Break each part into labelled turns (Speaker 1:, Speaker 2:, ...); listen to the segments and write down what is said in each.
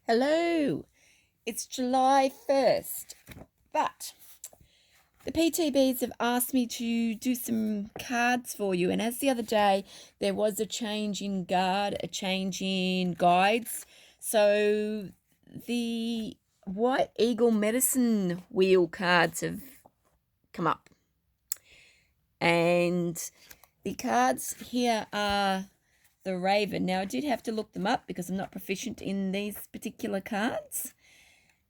Speaker 1: Hello, it's July 1st, but the PTBs have asked me to do some cards for you. And as the other day, there was a change in guard, a change in guides. So the White Eagle Medicine Wheel cards have come up. And the cards here are the Raven. Now, I did have to look them up because I'm not proficient in these particular cards.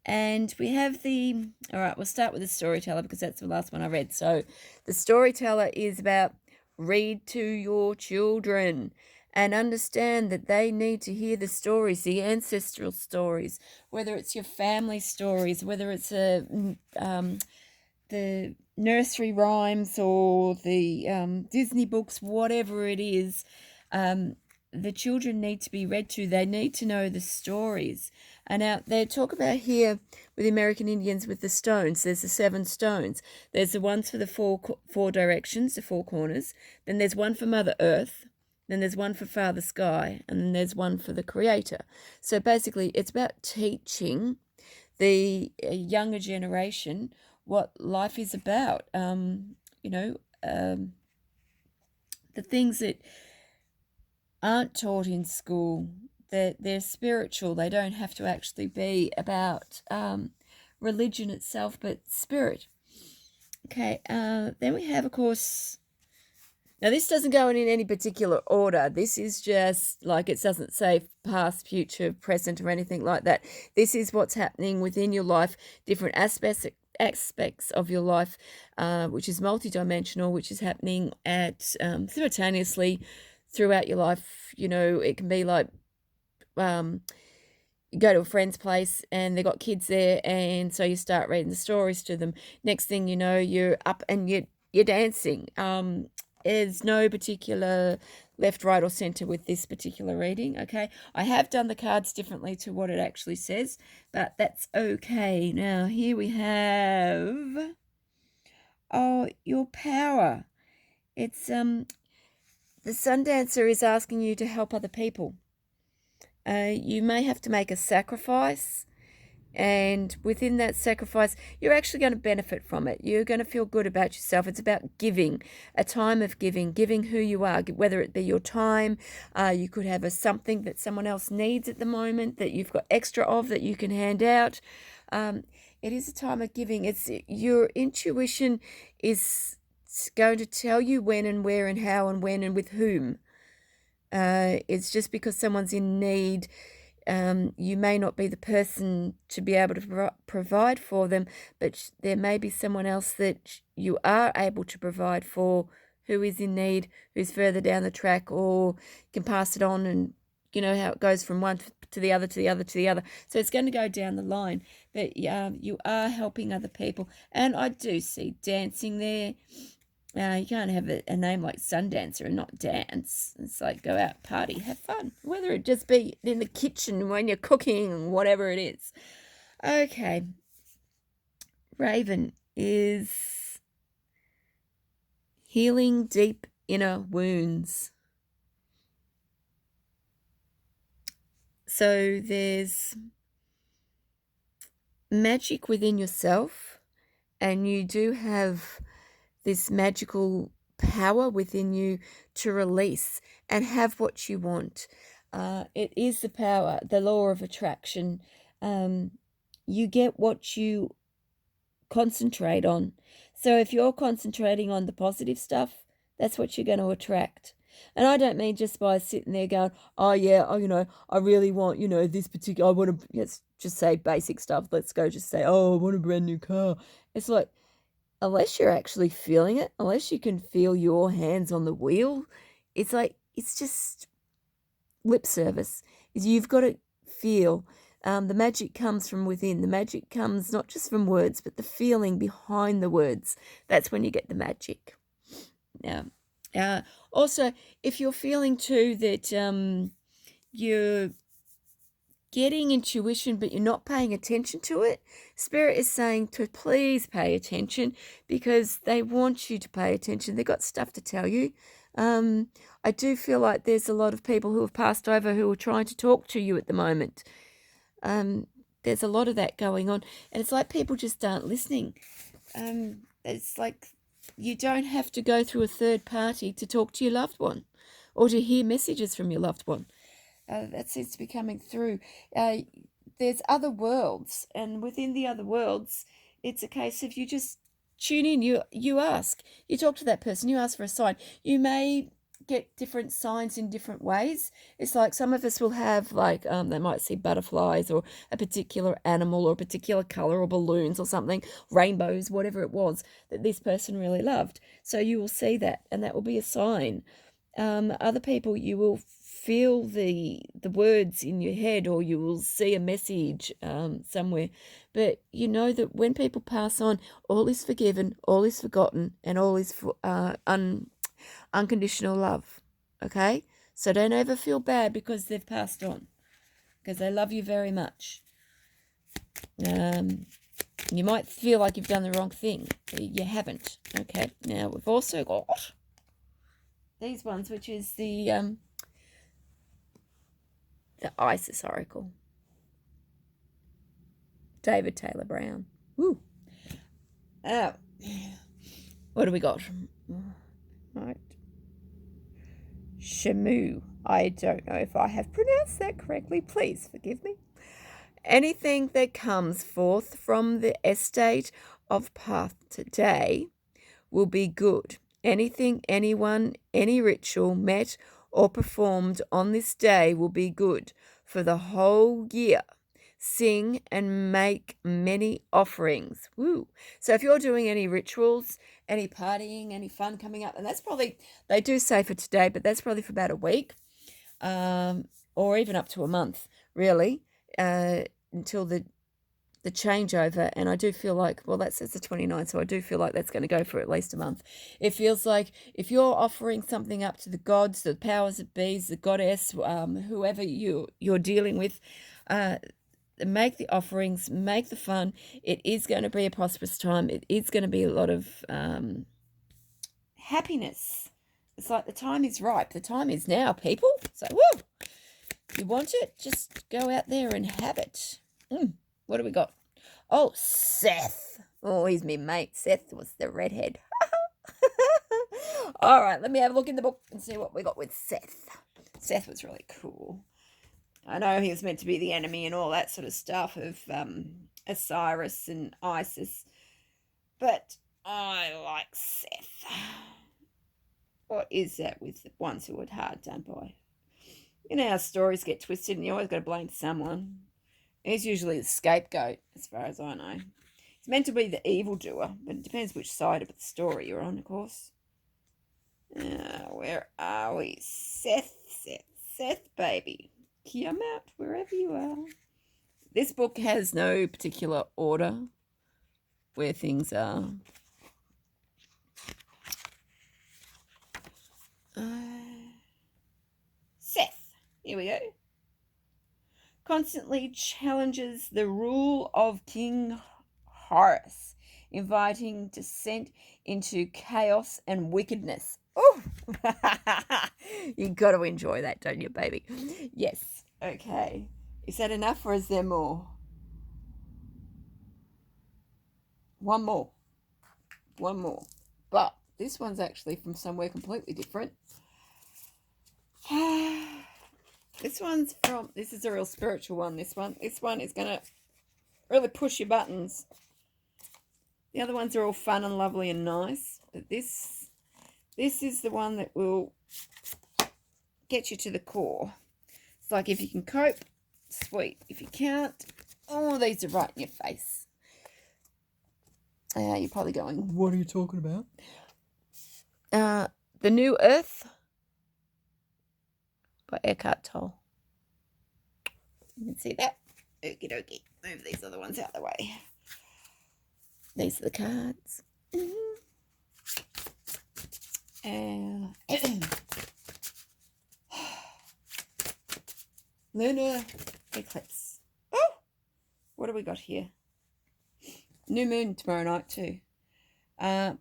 Speaker 1: And we have all right, we'll start with the Storyteller because that's the last one I read. So the Storyteller is about read to your children and understand that they need to hear the stories, the ancestral stories, whether it's your family stories, whether it's the nursery rhymes or the Disney books, whatever it is. The children need to be read to. They need to know the stories. And now they talk about here with the American Indians with the stones. There's the 7 stones. There's the ones for the four directions, the 4 corners. Then there's one for Mother Earth. Then there's one for Father Sky. And then there's one for the Creator. So basically, it's about teaching the younger generation what life is about. The things that aren't taught in school, they're spiritual. They don't have to actually be about religion itself, but spirit. Okay, then we have, of course, now this doesn't go in any particular order. This is just like, it doesn't say past, future, present, or anything like that. This is what's happening within your life, different aspects of your life, which is multidimensional, which is happening at simultaneously throughout your life. It can be like you go to a friend's place and they've got kids there, and so you start reading the stories to them. Next thing you know, you're up and you're dancing. There's no particular left, right, or center with this particular reading. Okay, I have done the cards differently to what it actually says, but that's okay. Now here we have your power. It's the Sundancer is asking you to help other people. You may have to make a sacrifice, and within that sacrifice, you're actually going to benefit from it. You're going to feel good about yourself. It's about giving, a time of giving who you are, whether it be your time. You could have something that someone else needs at the moment that you've got extra of that you can hand out. It is a time of giving. It's your intuition is going to tell you when and where and how and when and with whom. It's just because someone's in need, you may not be the person to be able to provide for them, but there may be someone else that you are able to provide for who is in need, who's further down the track, or can pass it on, and you know how it goes from one to the other, to the other, to the other. So it's going to go down the line, but you are helping other people. And I do see dancing there. You can't have a name like Sundancer and not dance. It's like go out, party, have fun. Whether it just be in the kitchen when you're cooking, whatever it is. Okay. Raven is healing deep inner wounds. So there's magic within yourself, and you do have this magical power within you to release and have what you want. It is the power, the law of attraction. You get what you concentrate on. So if you're concentrating on the positive stuff, that's what you're going to attract. And I don't mean just by sitting there going, oh yeah, I really want, this particular, I want to, let's just say basic stuff. Let's go just say, oh, I want a brand new car. It's like, unless you're actually feeling it, unless you can feel your hands on the wheel, it's like, it's just lip service. You've got to feel. The magic comes from within. The magic comes not just from words, but the feeling behind the words. That's when you get the magic. Now, also, if you're feeling too that you're getting intuition, but you're not paying attention to it, Spirit is saying to please pay attention, because they want you to pay attention. They've got stuff to tell you. I do feel like there's a lot of people who have passed over who are trying to talk to you at the moment. There's a lot of that going on, and it's like people just aren't listening. It's like you don't have to go through a third party to talk to your loved one or to hear messages from your loved one. That seems to be coming through. There's other worlds, and within the other worlds, it's a case of you just tune in. You ask, you talk to that person, you ask for a sign. You may get different signs in different ways. It's like some of us will have like they might see butterflies or a particular animal or a particular color or balloons or something, rainbows, whatever it was that this person really loved. So you will see that, and that will be a sign. Other people, you will feel the words in your head, or you will see a message somewhere. But you know that when people pass on, all is forgiven, all is forgotten, and all is unconditional love. Okay? So don't ever feel bad because they've passed on, because they love you very much. You might feel like you've done the wrong thing. You haven't. Okay? Now, we've also got these ones, which is the Isis Oracle. David Taylor Brown. Woo. What do we got? Right. Shamu. I don't know if I have pronounced that correctly. Please forgive me. Anything that comes forth from the estate of path today will be good. Anything, anyone, any ritual met or performed on this day will be good for the whole year. Sing and make many offerings. Woo. So if you're doing any rituals, any partying, any fun coming up, and that's probably, they do say for today, but that's probably for about a week, or even up to a month, really, until the changeover. And I do feel like, well, that says the 29th, so I do feel like that's going to go for at least a month. It feels like if you're offering something up to the gods, the powers that be, the goddess, whoever you're dealing with, make the offerings, make the fun. It is going to be a prosperous time. It is going to be a lot of happiness. It's like the time is ripe. The time is now, people. So, woo! You want it? Just go out there and have it. What do we got? Oh, Seth. Oh, he's my mate. Seth was the redhead. All right, let me have a look in the book and see what we got with Seth. Seth was really cool. I know he was meant to be the enemy and all that sort of stuff of Osiris and Isis, but I like Seth. What is that with the ones who are hard done by? You know how stories get twisted and you always got to blame someone. He's usually the scapegoat, as far as I know. He's meant to be the evildoer, but it depends which side of the story you're on, of course. Where are we? Seth, baby. Come out wherever you are. This book has no particular order where things are. Seth, here we go. Constantly challenges the rule of King Horus, inviting descent into chaos and wickedness. Oh, you got to enjoy that, don't you, baby? Yes. Okay. Is that enough, or is there more? One more. But this one's actually from somewhere completely different. This is a real spiritual one, this one. This one is going to really push your buttons. The other ones are all fun and lovely and nice. But this is the one that will get you to the core. It's like, if you can cope, sweet. If you can't, oh, these are right in your face. You're probably going, what are you talking about? The New Earth by Eckhart Tolle. You can see that. Okie dokie. Move these other ones out of the way. These are the cards. Lunar eclipse. Oh! What do we got here? New moon tomorrow night too. Here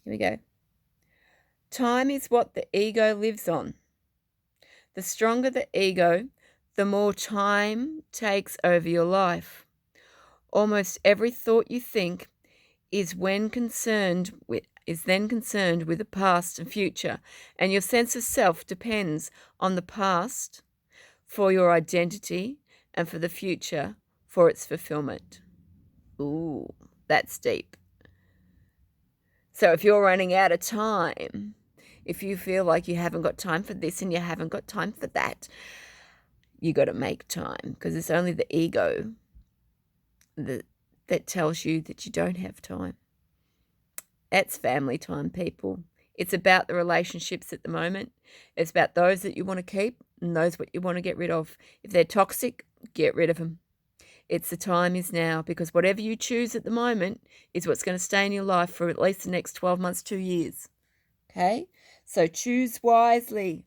Speaker 1: we go. Time is what the ego lives on. The stronger the ego, the more time takes over your life. Almost every thought you think is then concerned with the past and future, and your sense of self depends on the past for your identity and for the future for its fulfillment. Ooh, that's deep. So if you're running out of time, if you feel like you haven't got time for this and you haven't got time for that, you got to make time, because it's only the ego that tells you that you don't have time. That's family time, people. It's about the relationships at the moment. It's about those that you want to keep and those what you want to get rid of. If they're toxic, get rid of them. It's the time is now, because whatever you choose at the moment is what's going to stay in your life for at least the next 12 months, 2 years. Okay? So choose wisely.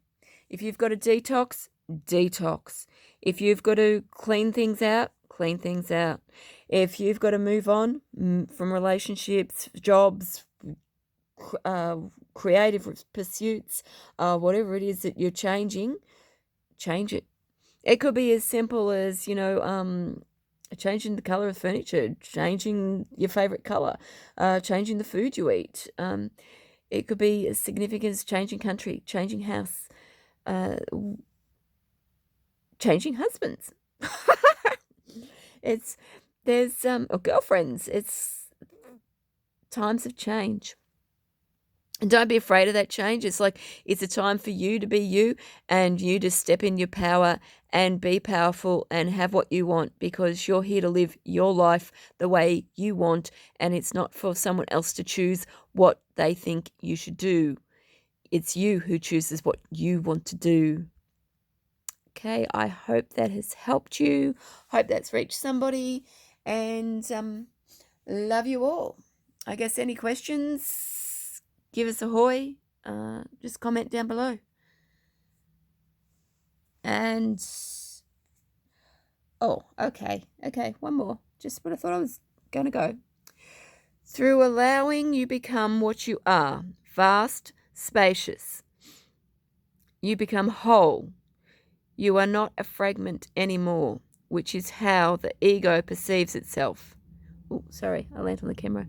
Speaker 1: If you've got to detox, detox. If you've got to clean things out, clean things out. If you've got to move on from relationships, jobs, creative pursuits, whatever it is that you're changing, change it. It could be as simple as, changing the color of furniture, changing your favorite color, changing the food you eat. It could be as significant as changing country, changing house, changing husbands. Or girlfriends. It's times of change. And don't be afraid of that change. It's like it's a time for you to be you and you to step in your power and be powerful and have what you want, because you're here to live your life the way you want, and it's not for someone else to choose what they think you should do. It's you who chooses what you want to do. Okay, I hope that has helped you. Hope that's reached somebody, and love you all. I guess any questions, give us a hoy. Just comment down below. And okay, one more. Just what I thought I was going to go. Through allowing, you become what you are, vast, spacious. You become whole. You are not a fragment anymore, which is how the ego perceives itself. Oh, sorry, I landed on the camera.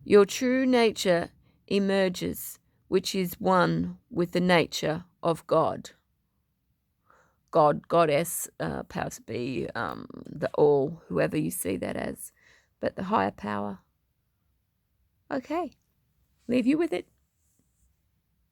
Speaker 1: Your true nature emerges, which is one with the nature of God. God, Goddess, powers be, the all, whoever you see that as, but the higher power. Okay, leave you with it.